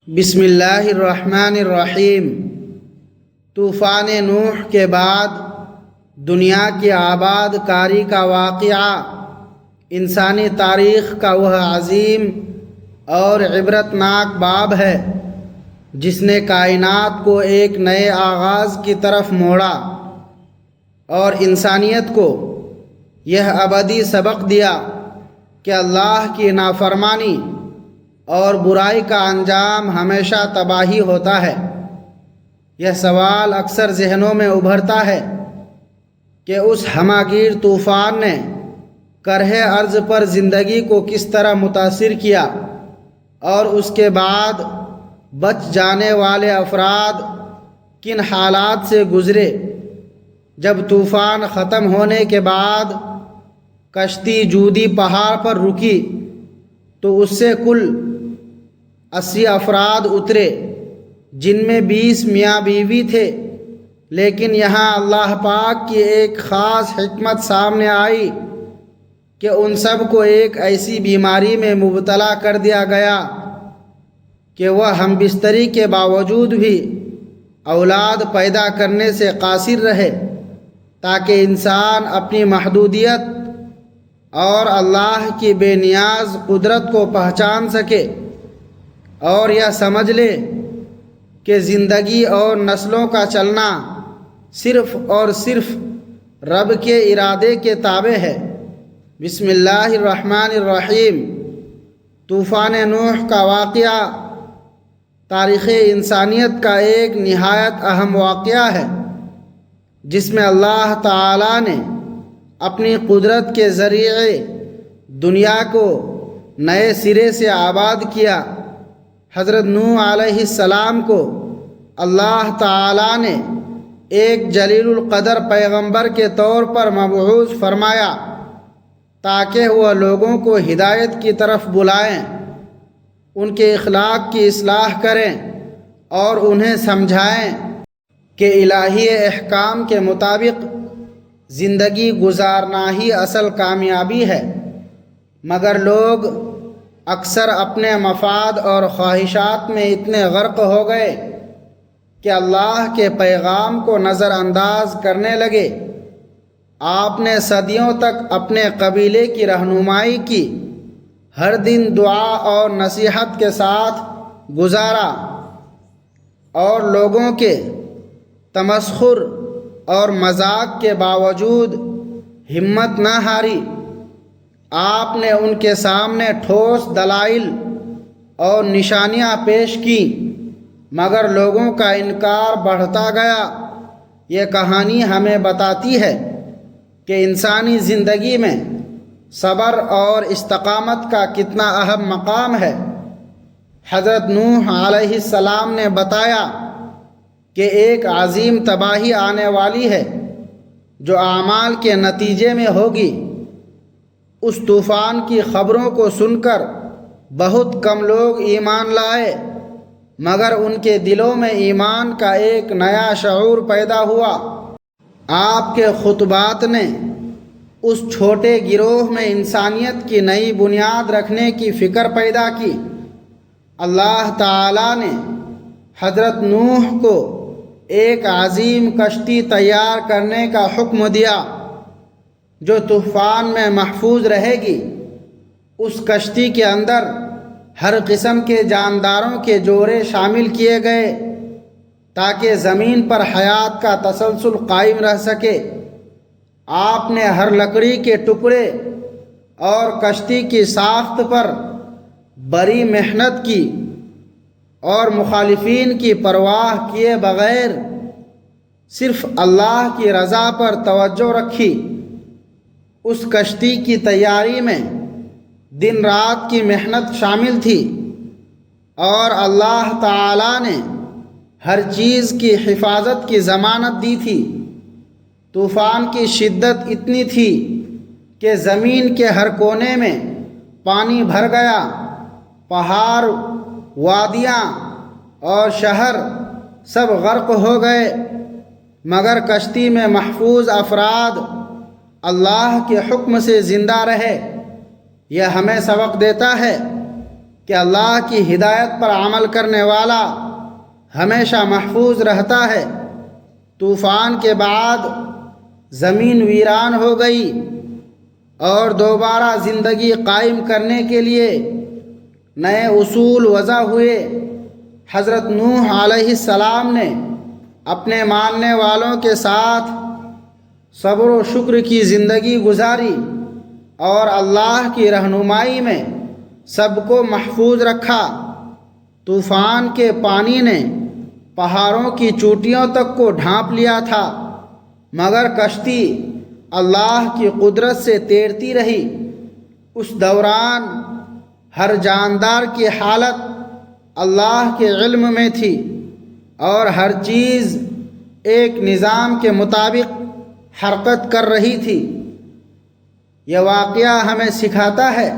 بسم اللہ الرحمن الرحیم۔ طوفان نوح کے بعد دنیا کی آباد کاری کا واقعہ انسانی تاریخ کا وہ عظیم اور عبرتناک باب ہے جس نے کائنات کو ایک نئے آغاز کی طرف موڑا اور انسانیت کو یہ ابدی سبق دیا کہ اللہ کی نافرمانی اور برائی کا انجام ہمیشہ تباہی ہوتا ہے۔ یہ سوال اکثر ذہنوں میں ابھرتا ہے کہ اس ہمہ گیر طوفان نے کرۂ ارض پر زندگی کو کس طرح متاثر کیا اور اس کے بعد بچ جانے والے افراد کن حالات سے گزرے۔ جب طوفان ختم ہونے کے بعد کشتی جودی پہاڑ پر رکی تو اس سے کل 80 افراد اترے، جن میں 20 میاں بیوی تھے، لیکن یہاں اللہ پاک کی ایک خاص حکمت سامنے آئی کہ ان سب کو ایک ایسی بیماری میں مبتلا کر دیا گیا کہ وہ ہم بستری کے باوجود بھی اولاد پیدا کرنے سے قاصر رہے، تاکہ انسان اپنی محدودیت اور اللہ کی بے نیاز قدرت کو پہچان سکے اور یہ سمجھ لے کہ زندگی اور نسلوں کا چلنا صرف اور صرف رب کے ارادے کے تابع ہے۔ بسم اللہ الرحمن الرحیم۔ طوفان نوح کا واقعہ تاریخ انسانیت کا ایک نہایت اہم واقعہ ہے، جس میں اللہ تعالی نے اپنی قدرت کے ذریعے دنیا کو نئے سرے سے آباد کیا۔ حضرت نوح علیہ السلام کو اللہ تعالی نے ایک جلیل القدر پیغمبر کے طور پر مبعوث فرمایا تاکہ وہ لوگوں کو ہدایت کی طرف بلائیں، ان کے اخلاق کی اصلاح کریں اور انہیں سمجھائیں کہ الہی احکام کے مطابق زندگی گزارنا ہی اصل کامیابی ہے، مگر لوگ اکثر اپنے مفاد اور خواہشات میں اتنے غرق ہو گئے کہ اللہ کے پیغام کو نظر انداز کرنے لگے۔ آپ نے صدیوں تک اپنے قبیلے کی رہنمائی کی، ہر دن دعا اور نصیحت کے ساتھ گزارا اور لوگوں کے تمسخر اور مذاق کے باوجود ہمت نہ ہاری۔ آپ نے ان کے سامنے ٹھوس دلائل اور نشانیاں پیش کی، مگر لوگوں کا انکار بڑھتا گیا۔ یہ کہانی ہمیں بتاتی ہے کہ انسانی زندگی میں صبر اور استقامت کا کتنا اہم مقام ہے۔ حضرت نوح علیہ السلام نے بتایا کہ ایک عظیم تباہی آنے والی ہے جو اعمال کے نتیجے میں ہوگی۔ اس طوفان کی خبروں کو سن کر بہت کم لوگ ایمان لائے، مگر ان کے دلوں میں ایمان کا ایک نیا شعور پیدا ہوا۔ آپ کے خطبات نے اس چھوٹے گروہ میں انسانیت کی نئی بنیاد رکھنے کی فکر پیدا کی۔ اللہ تعالی نے حضرت نوح کو ایک عظیم کشتی تیار کرنے کا حکم دیا جو طوفان میں محفوظ رہے گی۔ اس کشتی کے اندر ہر قسم کے جانداروں کے جوڑے شامل کیے گئے تاکہ زمین پر حیات کا تسلسل قائم رہ سکے۔ آپ نے ہر لکڑی کے ٹکڑے اور کشتی کی ساخت پر بڑی محنت کی اور مخالفین کی پرواہ کیے بغیر صرف اللہ کی رضا پر توجہ رکھی۔ اس کشتی کی تیاری میں دن رات کی محنت شامل تھی اور اللہ تعالی نے ہر چیز کی حفاظت کی ضمانت دی تھی۔ طوفان کی شدت اتنی تھی کہ زمین کے ہر کونے میں پانی بھر گیا، پہاڑ، وادیاں اور شہر سب غرق ہو گئے، مگر کشتی میں محفوظ افراد اللہ کے حکم سے زندہ رہے۔ یہ ہمیں سبق دیتا ہے کہ کہ اللہ کی ہدایت پر عمل کرنے والا ہمیشہ محفوظ رہتا ہے۔ طوفان کے بعد زمین ویران ہو گئی اور دوبارہ زندگی قائم کرنے کے لیے نئے اصول وضع ہوئے۔ حضرت نوح علیہ السلام نے اپنے ماننے والوں کے ساتھ صبر و شکر کی زندگی گزاری اور اللہ کی رہنمائی میں سب کو محفوظ رکھا۔ طوفان کے پانی نے پہاڑوں کی چوٹیوں تک کو ڈھانپ لیا تھا، مگر کشتی اللہ کی قدرت سے تیرتی رہی۔ اس دوران ہر جاندار کی حالت اللہ کے علم میں تھی اور ہر چیز ایک نظام کے مطابق حرکت کر رہی تھی۔ یہ واقعہ ہمیں سکھاتا ہے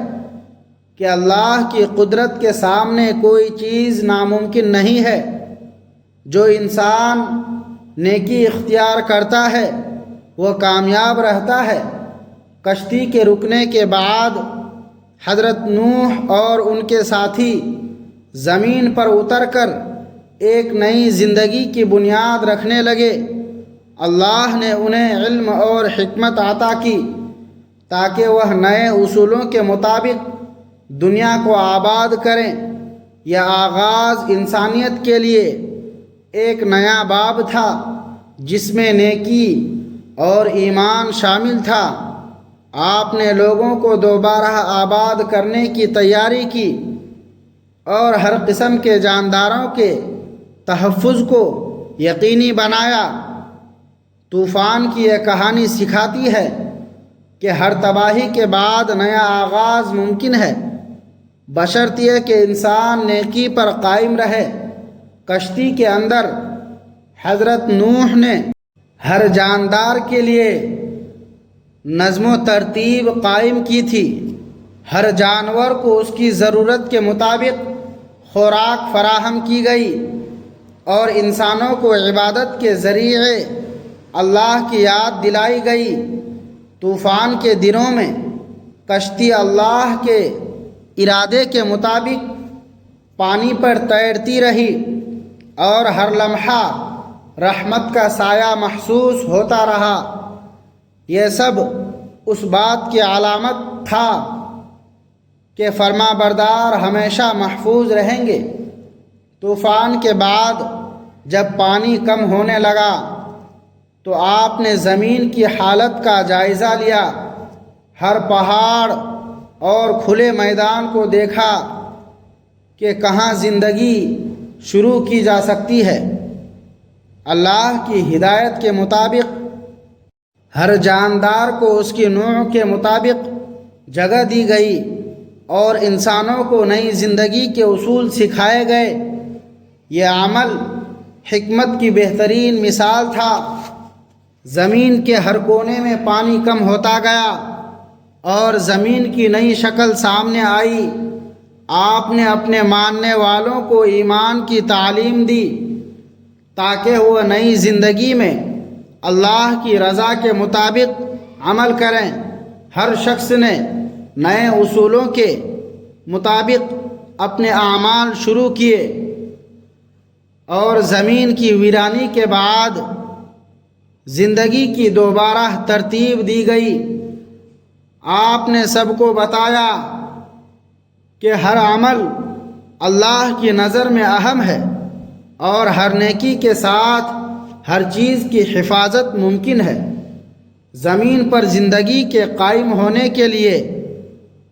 کہ اللہ کی قدرت کے سامنے کوئی چیز ناممکن نہیں ہے۔ جو انسان نیکی اختیار کرتا ہے وہ کامیاب رہتا ہے۔ کشتی کے رکنے کے بعد حضرت نوح اور ان کے ساتھی زمین پر اتر کر ایک نئی زندگی کی بنیاد رکھنے لگے۔ اللہ نے انہیں علم اور حکمت عطا کی تاکہ وہ نئے اصولوں کے مطابق دنیا کو آباد کریں۔ یہ آغاز انسانیت کے لیے ایک نیا باب تھا جس میں نیکی اور ایمان شامل تھا۔ آپ نے لوگوں کو دوبارہ آباد کرنے کی تیاری کی اور ہر قسم کے جانداروں کے تحفظ کو یقینی بنایا۔ طوفان کی یہ کہانی سکھاتی ہے کہ ہر تباہی کے بعد نیا آغاز ممکن ہے، بشرطیہ کہ انسان نیکی پر قائم رہے۔ کشتی کے اندر حضرت نوح نے ہر جاندار کے لیے نظم و ترتیب قائم کی تھی۔ ہر جانور کو اس کی ضرورت کے مطابق خوراک فراہم کی گئی اور انسانوں کو عبادت کے ذریعے اللہ کی یاد دلائی گئی۔ طوفان کے دنوں میں کشتی اللہ کے ارادے کے مطابق پانی پر تیرتی رہی اور ہر لمحہ رحمت کا سایہ محسوس ہوتا رہا۔ یہ سب اس بات کی علامت تھا کہ فرما بردار ہمیشہ محفوظ رہیں گے۔ طوفان کے بعد جب پانی کم ہونے لگا تو آپ نے زمین کی حالت کا جائزہ لیا۔ ہر پہاڑ اور کھلے میدان کو دیکھا کہ کہاں زندگی شروع کی جا سکتی ہے۔ اللہ کی ہدایت کے مطابق ہر جاندار کو اس کی نوع کے مطابق جگہ دی گئی اور انسانوں کو نئی زندگی کے اصول سکھائے گئے۔ یہ عمل حکمت کی بہترین مثال تھا۔ زمین کے ہر کونے میں پانی کم ہوتا گیا اور زمین کی نئی شکل سامنے آئی۔ آپ نے اپنے ماننے والوں کو ایمان کی تعلیم دی تاکہ وہ نئی زندگی میں اللہ کی رضا کے مطابق عمل کریں۔ ہر شخص نے نئے اصولوں کے مطابق اپنے اعمال شروع کیے اور زمین کی ویرانی کے بعد زندگی کی دوبارہ ترتیب دی گئی۔ آپ نے سب کو بتایا کہ ہر عمل اللہ کی نظر میں اہم ہے اور ہر نیکی کے ساتھ ہر چیز کی حفاظت ممکن ہے۔ زمین پر زندگی کے قائم ہونے کے لیے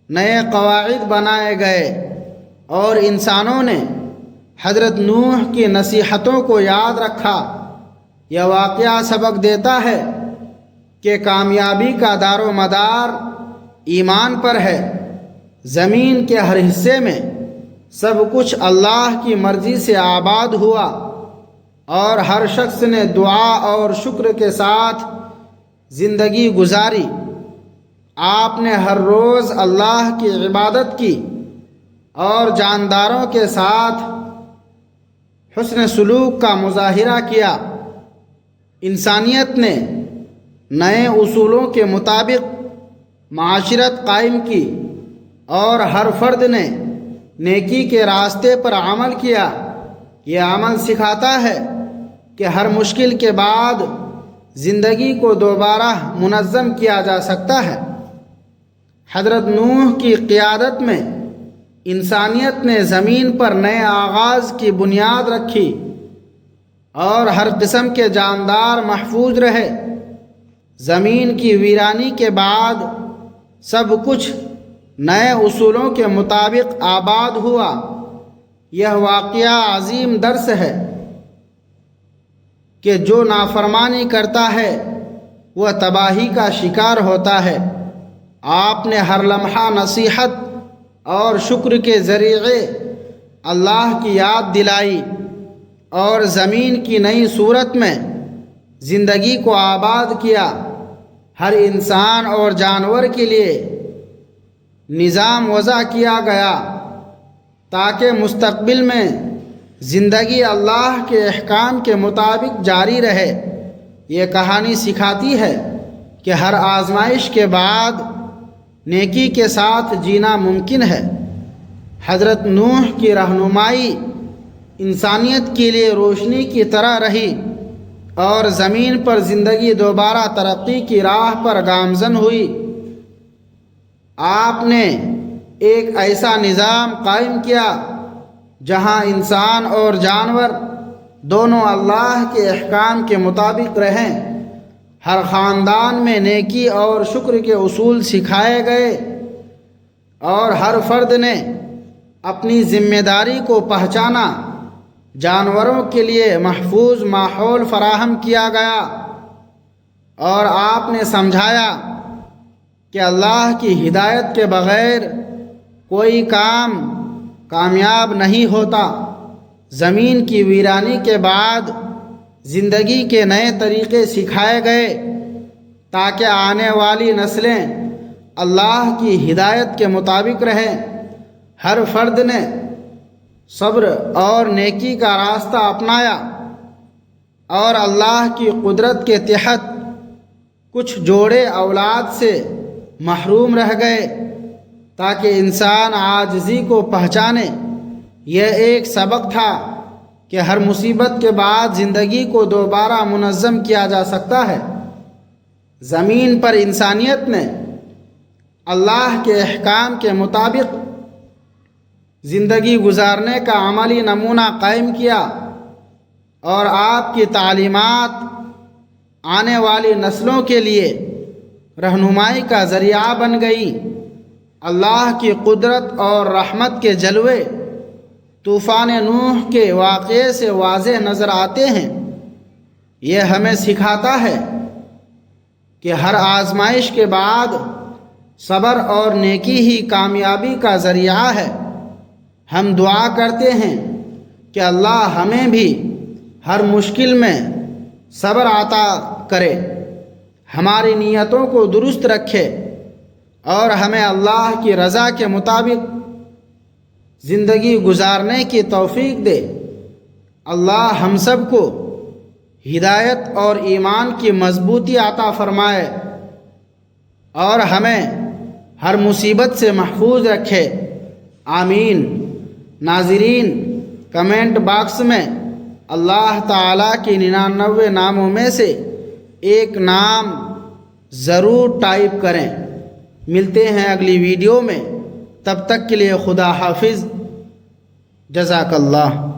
نئے قواعد بنائے گئے اور انسانوں نے حضرت نوح کی نصیحتوں کو یاد رکھا۔ یہ واقعہ سبق دیتا ہے کہ کامیابی کا دار و مدار ایمان پر ہے۔ زمین کے ہر حصے میں سب کچھ اللہ کی مرضی سے آباد ہوا اور ہر شخص نے دعا اور شکر کے ساتھ زندگی گزاری۔ آپ نے ہر روز اللہ کی عبادت کی اور جانداروں کے ساتھ حسن سلوک کا مظاہرہ کیا۔ انسانیت نے نئے اصولوں کے مطابق معاشرت قائم کی اور ہر فرد نے نیکی کے راستے پر عمل کیا، یہ عمل سکھاتا ہے کہ ہر مشکل کے بعد زندگی کو دوبارہ منظم کیا جا سکتا ہے۔ حضرت نوح کی قیادت میں انسانیت نے زمین پر نئے آغاز کی بنیاد رکھی اور ہر قسم کے جاندار محفوظ رہے۔ زمین کی ویرانی کے بعد سب کچھ نئے اصولوں کے مطابق آباد ہوا۔ یہ واقعہ عظیم درس ہے کہ جو نافرمانی کرتا ہے وہ تباہی کا شکار ہوتا ہے۔ آپ نے ہر لمحہ نصیحت اور شکر کے ذریعے اللہ کی یاد دلائی اور زمین کی نئی صورت میں زندگی کو آباد کیا۔ ہر انسان اور جانور کے لیے نظام وضع کیا گیا تاکہ مستقبل میں زندگی اللہ کے احکام کے مطابق جاری رہے۔ یہ کہانی سکھاتی ہے کہ ہر آزمائش کے بعد نیکی کے ساتھ جینا ممکن ہے۔ حضرت نوح کی رہنمائی انسانیت کے لیے روشنی کی طرح رہی اور زمین پر زندگی دوبارہ ترقی کی راہ پر گامزن ہوئی۔ آپ نے ایک ایسا نظام قائم کیا جہاں انسان اور جانور دونوں اللہ کے احکام کے مطابق رہیں۔ ہر خاندان میں نیکی اور شکر کے اصول سکھائے گئے اور ہر فرد نے اپنی ذمہ داری کو پہچانا۔ جانوروں کے لیے محفوظ ماحول فراہم کیا گیا اور آپ نے سمجھایا کہ اللہ کی ہدایت کے بغیر کوئی کام کامیاب نہیں ہوتا۔ زمین کی ویرانی کے بعد زندگی کے نئے طریقے سکھائے گئے تاکہ آنے والی نسلیں اللہ کی ہدایت کے مطابق رہیں۔ ہر فرد نے صبر اور نیکی کا راستہ اپنایا اور اللہ کی قدرت کے تحت کچھ جوڑے اولاد سے محروم رہ گئے تاکہ انسان عاجزی کو پہچانے۔ یہ ایک سبق تھا کہ ہر مصیبت کے بعد زندگی کو دوبارہ منظم کیا جا سکتا ہے۔ زمین پر انسانیت نے اللہ کے احکام کے مطابق زندگی گزارنے کا عملی نمونہ قائم کیا اور آپ کی تعلیمات آنے والی نسلوں کے لیے رہنمائی کا ذریعہ بن گئی۔ اللہ کی قدرت اور رحمت کے جلوے طوفان نوح کے واقعے سے واضح نظر آتے ہیں۔ یہ ہمیں سکھاتا ہے کہ ہر آزمائش کے بعد صبر اور نیکی ہی کامیابی کا ذریعہ ہے۔ ہم دعا کرتے ہیں کہ اللہ ہمیں بھی ہر مشکل میں صبر عطا کرے، ہماری نیتوں کو درست رکھے اور ہمیں اللہ کی رضا کے مطابق زندگی گزارنے کی توفیق دے۔ اللہ ہم سب کو ہدایت اور ایمان کی مضبوطی عطا فرمائے اور ہمیں ہر مصیبت سے محفوظ رکھے، آمین۔ ناظرین، کمنٹ باکس میں اللہ تعالیٰ کی 99 ناموں میں سے ایک نام ضرور ٹائپ کریں۔ ملتے ہیں اگلی ویڈیو میں، تب تک کے لیے خدا حافظ، جزاک اللہ۔